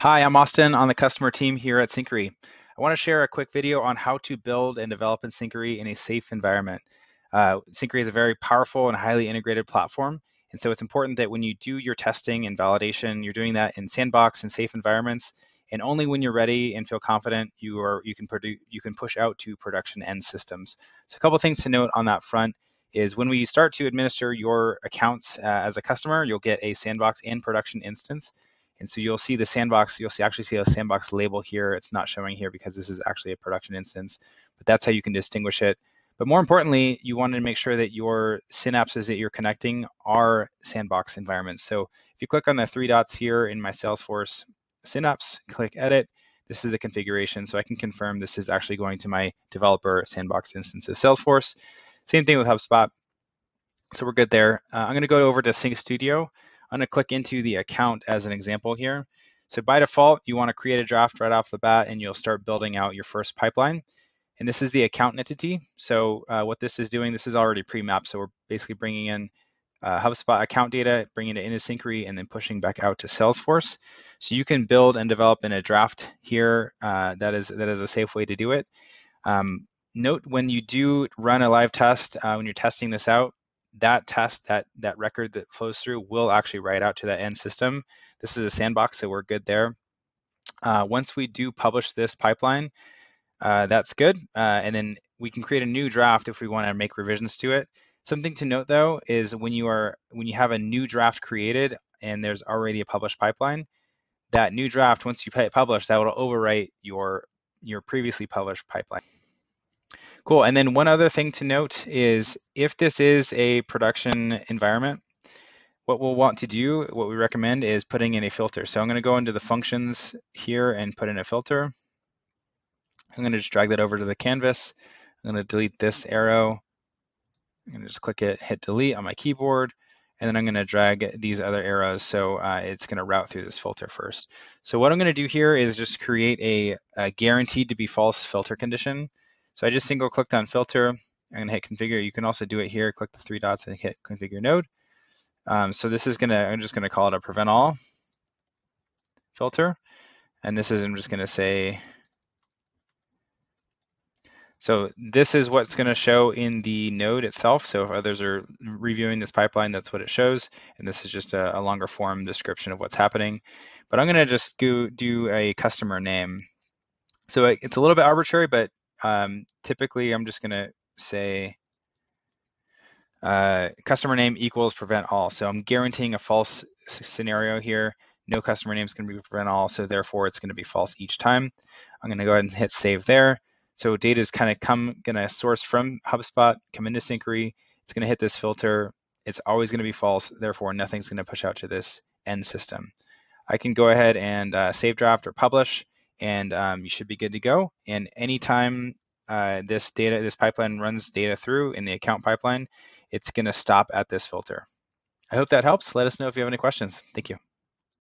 Hi, I'm Austin on the customer team here at Syncari. I want to share a quick video on how to build and develop in Syncari in a safe environment. Syncari is a very powerful and highly integrated platform, and so it's important that when you do your testing and validation, you're doing that in sandbox and safe environments, and only when you're ready and feel confident, you can push out to production end systems. So a couple things to note on that front is when we start to administer your accounts as a customer, you'll get a sandbox and production instance. And so you'll see the sandbox, actually see a sandbox label here. It's not showing here because this is actually a production instance, but that's how you can distinguish it. But more importantly, you want to make sure that your synapses that you're connecting are sandbox environments. So if you click on the three dots here in my Salesforce synapse, click edit, this is the configuration. So I can confirm this is actually going to my developer sandbox instance of Salesforce. Same thing with HubSpot. So we're good there. I'm going to go over to Sync Studio. I'm going to click into the account as an example here. So by default, you want to create a draft right off the bat, and you'll start building out your first pipeline. And this is the account entity. So what this is doing, this is already pre-mapped. So we're basically bringing in HubSpot account data, bringing it into Syncari, and then pushing back out to Salesforce. So you can build and develop in a draft here. That is a safe way to do it. Note when you do run a live test, when you're testing this out, that test, that record that flows through will actually write out to that end system. This is a sandbox, so we're good there. Once we do publish this pipeline, that's good. And then we can create a new draft if we want to make revisions to it. Something to note though is when you have a new draft created and there's already a published pipeline, that new draft, once you hit publish, that will overwrite your previously published pipeline. Cool, and then one other thing to note is if this is a production environment, what we'll want to do, what we recommend is putting in a filter. So I'm going to go into the functions here and put in a filter. I'm going to just drag that over to the canvas. I'm going to delete this arrow. I'm going to just click it, hit delete on my keyboard, and then I'm going to drag these other arrows so it's going to route through this filter first. So what I'm going to do here is just create a guaranteed to be false filter condition. So I just single clicked on filter. I'm going to hit configure. You can also do it here. Click the three dots and hit configure node. So this is I'm just going to call it a prevent all filter. And this is, I'm just going to say, so this is what's going to show in the node itself. So if others are reviewing this pipeline, that's what it shows. And this is just a longer form description of what's happening. But I'm going to just go do a customer name. So it's a little bit arbitrary, but typically I'm just going to say customer name equals prevent all. So I'm guaranteeing a false scenario here. No customer name is going to be prevent all, so therefore it's going to be false each time. I'm going to go ahead and hit save there. So data is kind of going to source from HubSpot, come into Syncari. It's going to hit this filter. It's always going to be false. Therefore, nothing's going to push out to this end system. I can go ahead and save draft or publish, and you should be good to go. And anytime this pipeline runs data through in the account pipeline, it's going to stop at this filter. I hope that helps. Let us know if you have any questions. Thank you.